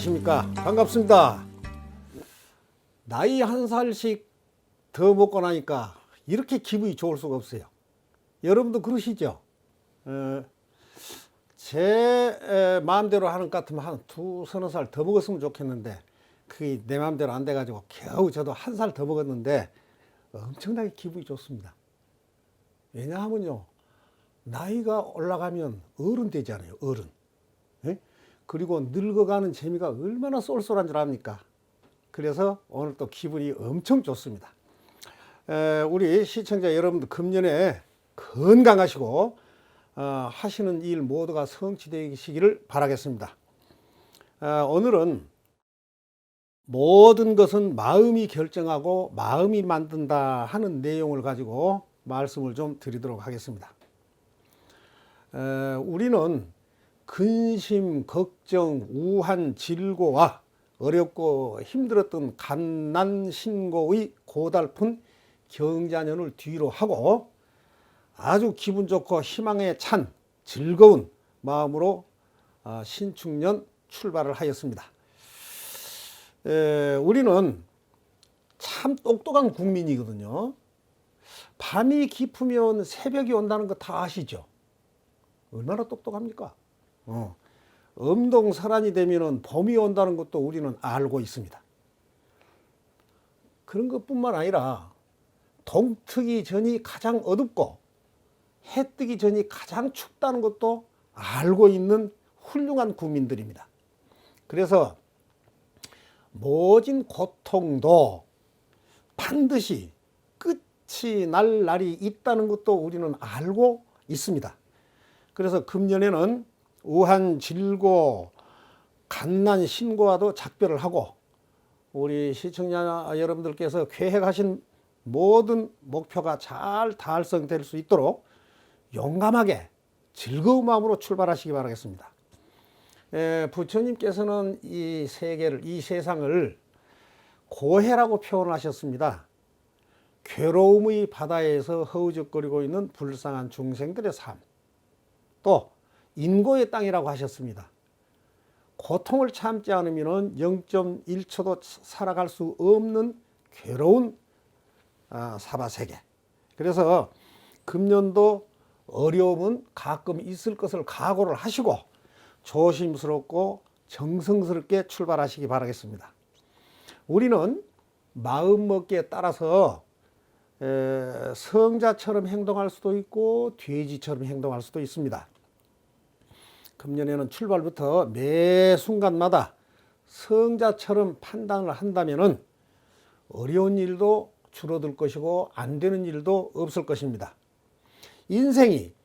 안녕하십니까. 반갑습니다. 나이 한 살씩 더 먹고 나니까 이렇게 기분이 좋을 수가 없어요. 여러분도 그러시죠? 제 마음대로 하는 것 같으면 한 서너 살 더 먹었으면 좋겠는데 그게 내 마음대로 안 돼가지고 겨우 저도 한 살 더 먹었는데 엄청나게 기분이 좋습니다. 왜냐하면요, 나이가 올라가면 어른 되잖아요. 어른. 예? 그리고 늙어가는 재미가 얼마나 쏠쏠한 줄 압니까? 그래서 오늘 또 기분이 엄청 좋습니다. 우리 시청자 여러분들 금년에 건강하시고 하시는 일 모두가 성취되시기를 바라겠습니다. 오늘은 모든 것은 마음이 결정하고 마음이 만든다 하는 내용을 가지고 말씀을 좀 드리도록 하겠습니다. 우리는 근심, 걱정, 우한, 질고와 어렵고 힘들었던 갓난신고의 고달픈 경자년을 뒤로 하고 아주 기분 좋고 희망에 찬 즐거운 마음으로 신축년 출발을 하였습니다. 우리는 참 똑똑한 국민이거든요. 밤이 깊으면 새벽이 온다는 거 다 아시죠? 얼마나 똑똑합니까? 엄동설한이 되면 봄이 온다는 것도 우리는 알고 있습니다. 그런 것뿐만 아니라 동트기 전이 가장 어둡고 해 뜨기 전이 가장 춥다는 것도 알고 있는 훌륭한 국민들입니다. 그래서 모진 고통도 반드시 끝이 날 날이 있다는 것도 우리는 알고 있습니다. 그래서 금년에는 우한, 질고, 갓난, 신고와도 작별을 하고 우리 시청자 여러분들께서 계획하신 모든 목표가 잘 달성될 수 있도록 용감하게 즐거운 마음으로 출발하시기 바라겠습니다. 부처님께서는 이 세계를, 이 세상을 고해라고 표현하셨습니다. 괴로움의 바다에서 허우적거리고 있는 불쌍한 중생들의 삶, 또 인고의 땅이라고 하셨습니다. 고통을 참지 않으면 0.1초도 살아갈 수 없는 괴로운 사바세계. 그래서 금년도 어려움은 가끔 있을 것을 각오를 하시고 조심스럽고 정성스럽게 출발하시기 바라겠습니다. 우리는 마음먹기에 따라서 성자처럼 행동할 수도 있고 돼지처럼 행동할 수도 있습니다. 금년에는 출발부터 매 순간마다 성자처럼 판단을 한다면 어려운 일도 줄어들 것이고 안 되는 일도 없을 것입니다. 인생이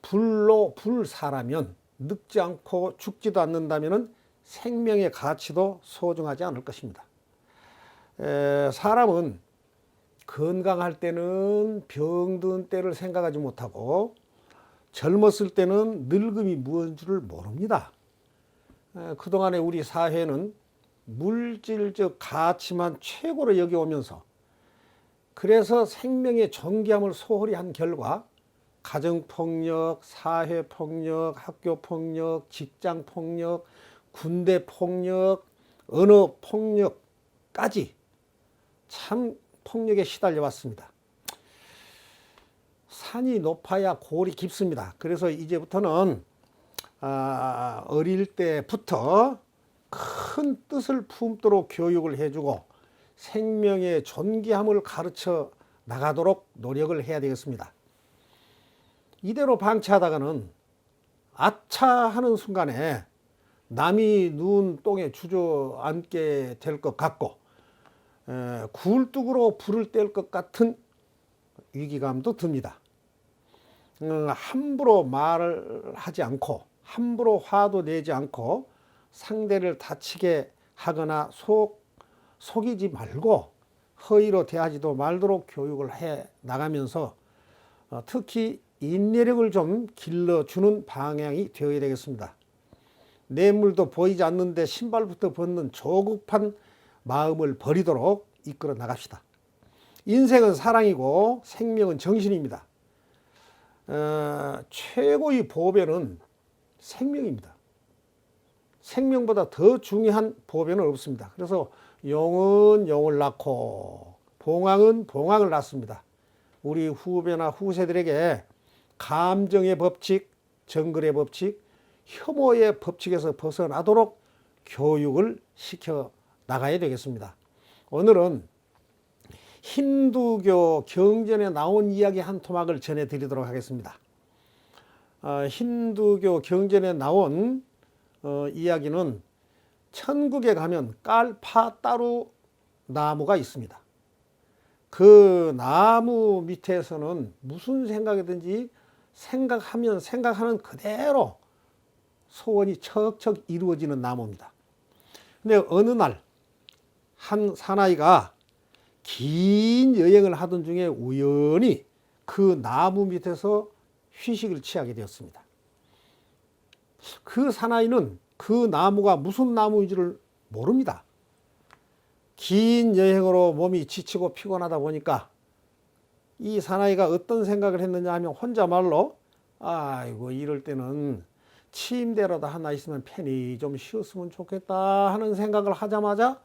불로 불사라면 늙지 않고 죽지도 않는다면 생명의 가치도 소중하지 않을 것입니다. 사람은 건강할 때는 병든 때를 생각하지 못하고 젊었을 때는 늙음이 무엇인 줄을 모릅니다. 그동안에 우리 사회는 물질적 가치만 최고로 여겨오면서 그래서 생명의 존귀함을 소홀히 한 결과 가정폭력, 사회폭력, 학교폭력, 직장폭력, 군대폭력, 언어폭력까지 참 폭력에 시달려 왔습니다. 산이 높아야 골이 깊습니다. 그래서 이제부터는 어릴 때부터 큰 뜻을 품도록 교육을 해주고 생명의 존귀함을 가르쳐 나가도록 노력을 해야 되겠습니다. 이대로 방치하다가는 아차 하는 순간에 남이 누운 똥에 주저앉게 될 것 같고 굴뚝으로 불을 뗄 것 같은 위기감도 듭니다. 함부로 말을 하지 않고 함부로 화도 내지 않고 상대를 다치게 하거나 속이지 말고 허위로 대하지도 말도록 교육을 해 나가면서 특히 인내력을 좀 길러주는 방향이 되어야 되겠습니다. 뇌물도 보이지 않는데 신발부터 벗는 조급한 마음을 버리도록 이끌어 나갑시다. 인생은 사랑이고 생명은 정신입니다. 최고의 보배는 생명입니다. 생명보다 더 중요한 보배는 없습니다. 그래서 용은 용을 낳고 봉황은 봉황을 낳습니다. 우리 후배나 후세들에게 감정의 법칙, 정글의 법칙, 혐오의 법칙에서 벗어나도록 교육을 시켜 나가야 되겠습니다. 오늘은 힌두교 경전에 나온 이야기 한 토막을 전해드리도록 하겠습니다. 힌두교 경전에 나온 이야기는 천국에 가면 깔파따루 나무가 있습니다. 그 나무 밑에서는 무슨 생각이든지 생각하면 생각하는 그대로 소원이 척척 이루어지는 나무입니다. 근데 어느 날 한 사나이가 긴 여행을 하던 중에 우연히 그 나무 밑에서 휴식을 취하게 되었습니다. 그 사나이는 그 나무가 무슨 나무인지를 모릅니다. 긴 여행으로 몸이 지치고 피곤하다 보니까 이 사나이가 어떤 생각을 했느냐 하면 혼자말로 아이고 이럴 때는 침대라도 하나 있으면 편히 좀 쉬었으면 좋겠다 하는 생각을 하자마자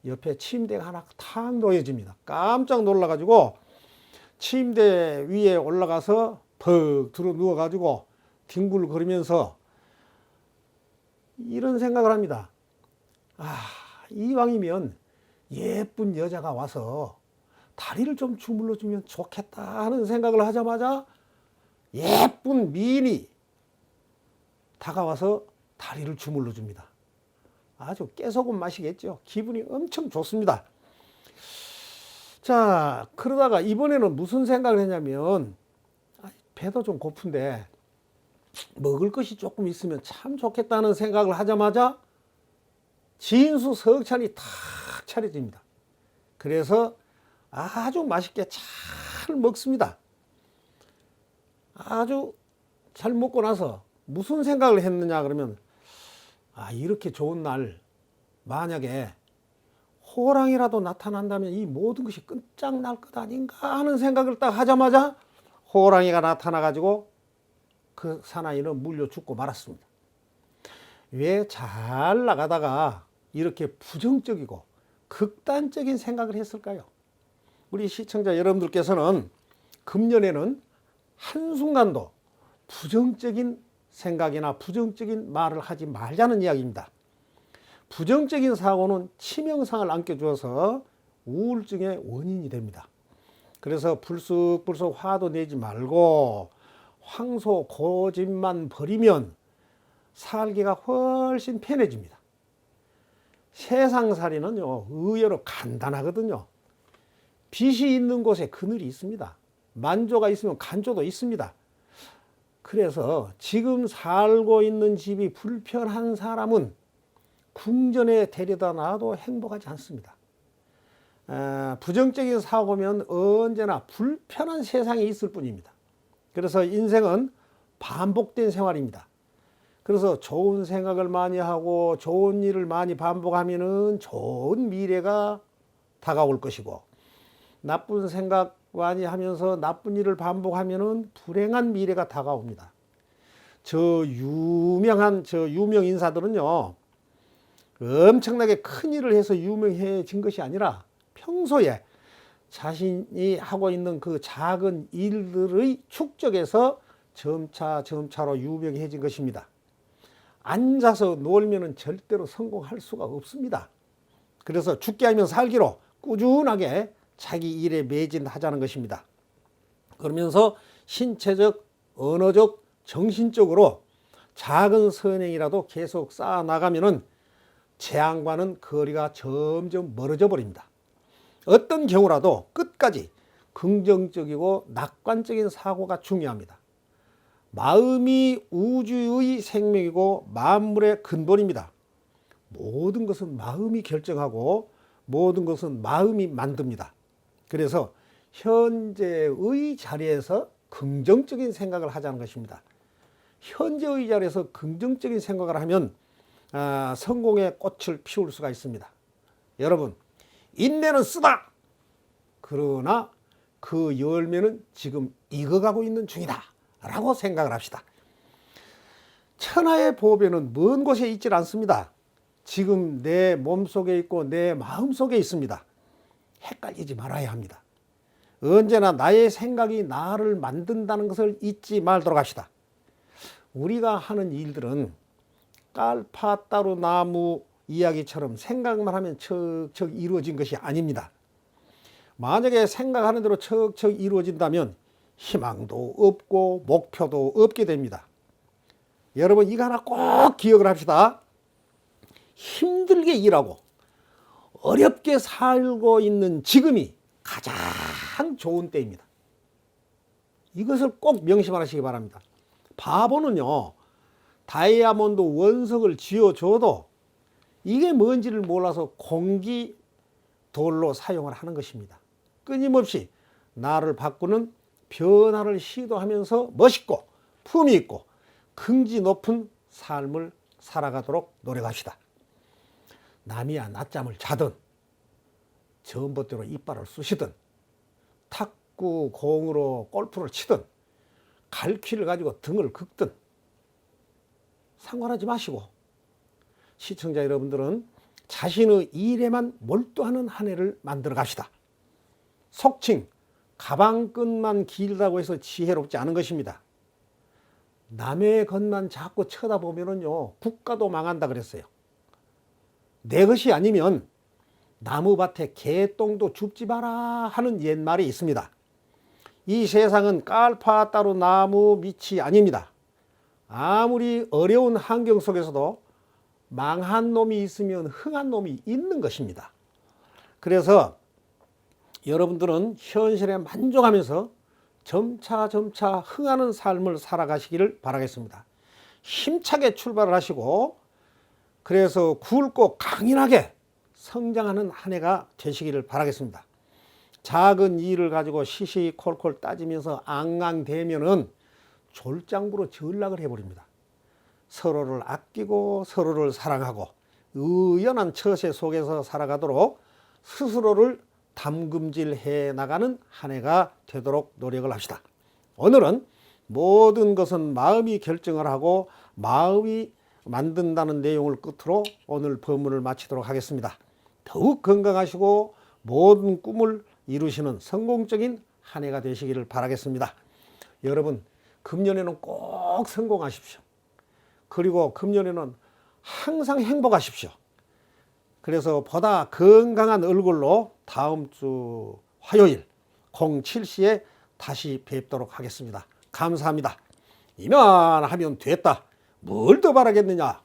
옆에 침대가 하나 탁 놓여집니다. 깜짝 놀라가지고 침대 위에 올라가서 퍽 들어 누워가지고 뒹굴거리면서 이런 생각을 합니다. 이왕이면 예쁜 여자가 와서 다리를 좀 주물러 주면 좋겠다 하는 생각을 하자마자 예쁜 미인이 다가와서 다리를 주물러 줍니다. 아주 깨소금 맛이겠죠. 기분이 엄청 좋습니다. 자, 그러다가 이번에는 무슨 생각을 했냐면 배도 좀 고픈데 먹을 것이 조금 있으면 참 좋겠다는 생각을 하자마자 진수석찬이 탁 차려집니다. 그래서 아주 맛있게 잘 먹습니다. 아주 잘 먹고 나서 무슨 생각을 했느냐 그러면 이렇게 좋은 날 만약에 호랑이라도 나타난다면 이 모든 것이 끝장날 것 아닌가 하는 생각을 딱 하자마자 호랑이가 나타나가지고 그 사나이는 물려 죽고 말았습니다. 왜 잘 나가다가 이렇게 부정적이고 극단적인 생각을 했을까요? 우리 시청자 여러분들께서는 금년에는 한순간도 부정적인 생각이나 부정적인 말을 하지 말자는 이야기입니다. 부정적인 사고는 치명상을 안겨주어서 우울증의 원인이 됩니다. 그래서 불쑥불쑥 화도 내지 말고 황소 고집만 버리면 살기가 훨씬 편해집니다. 세상살이는요 의외로 간단하거든요. 빛이 있는 곳에 그늘이 있습니다. 만조가 있으면 간조도 있습니다. 그래서 지금 살고 있는 집이 불편한 사람은 궁전에 데려다 놔도 행복하지 않습니다. 부정적인 사고면 언제나 불편한 세상에 있을 뿐입니다. 그래서 인생은 반복된 생활입니다. 그래서 좋은 생각을 많이 하고 좋은 일을 많이 반복하면은 좋은 미래가 다가올 것이고 나쁜 생각 많이 하면서 나쁜 일을 반복하면은 불행한 미래가 다가옵니다. 유명 인사들은요 엄청나게 큰 일을 해서 유명해진 것이 아니라 평소에 자신이 하고 있는 그 작은 일들의 축적에서 점차로 유명해진 것입니다. 앉아서 놀면은 절대로 성공할 수가 없습니다. 그래서 죽게 하면 살기로 꾸준하게 자기 일에 매진하자는 것입니다. 그러면서 신체적, 언어적, 정신적으로 작은 선행이라도 계속 쌓아 나가면은 재앙과는 거리가 점점 멀어져 버립니다. 어떤 경우라도 끝까지 긍정적이고 낙관적인 사고가 중요합니다. 마음이 우주의 생명이고 만물의 근본입니다. 모든 것은 마음이 결정하고 모든 것은 마음이 만듭니다. 그래서 현재의 자리에서 긍정적인 생각을 하자는 것입니다. 현재의 자리에서 긍정적인 생각을 하면 성공의 꽃을 피울 수가 있습니다. 여러분, 인내는 쓰다. 그러나 그 열매는 지금 익어가고 있는 중이다 라고 생각을 합시다. 천하의 보배는 먼 곳에 있질 않습니다. 지금 내 몸속에 있고 내 마음속에 있습니다. 헷갈리지 말아야 합니다. 언제나 나의 생각이 나를 만든다는 것을 잊지 말도록 합시다. 우리가 하는 일들은 깔파따로 나무 이야기처럼 생각만 하면 척척 이루어진 것이 아닙니다. 만약에 생각하는 대로 척척 이루어진다면 희망도 없고 목표도 없게 됩니다. 여러분 이거 하나 꼭 기억을 합시다. 힘들게 일하고 어렵게 살고 있는 지금이 가장 좋은 때입니다. 이것을 꼭 명심하시기 바랍니다. 바보는요, 다이아몬드 원석을 쥐어줘도 이게 뭔지를 몰라서 공기 돌로 사용을 하는 것입니다. 끊임없이 나를 바꾸는 변화를 시도하면서 멋있고 품위 있고 긍지 높은 삶을 살아가도록 노력합시다. 남이야 낮잠을 자든 전봇대로 이빨을 쑤시든 탁구 공으로 골프를 치든 갈퀴를 가지고 등을 긁든 상관하지 마시고 시청자 여러분들은 자신의 일에만 몰두하는 한 해를 만들어 갑시다. 속칭 가방끈만 길다고 해서 지혜롭지 않은 것입니다. 남의 것만 자꾸 쳐다보면은요 국가도 망한다 그랬어요. 내 것이 아니면 나무밭에 개똥도 줍지 마라 하는 옛말이 있습니다. 이 세상은 깔파 따로 나무 밑이 아닙니다. 아무리 어려운 환경 속에서도 망한 놈이 있으면 흥한 놈이 있는 것입니다. 그래서 여러분들은 현실에 만족하면서 점차 흥하는 삶을 살아가시기를 바라겠습니다. 힘차게 출발을 하시고 그래서 굵고 강인하게 성장하는 한 해가 되시기를 바라겠습니다. 작은 일을 가지고 시시콜콜 따지면서 앙앙대면은 졸장부로 전락을 해버립니다. 서로를 아끼고 서로를 사랑하고 의연한 처세 속에서 살아가도록 스스로를 담금질해 나가는 한 해가 되도록 노력을 합시다. 오늘은 모든 것은 마음이 결정을 하고 마음이 만든다는 내용을 끝으로 오늘 법문을 마치도록 하겠습니다. 더욱 건강하시고 모든 꿈을 이루시는 성공적인 한 해가 되시기를 바라겠습니다. 여러분 금년에는 꼭 성공하십시오. 그리고 금년에는 항상 행복하십시오. 그래서 보다 건강한 얼굴로 다음 주 화요일 07시에 다시 뵙도록 하겠습니다. 감사합니다. 이만 하면 됐다. 뭘 더 바라겠느냐.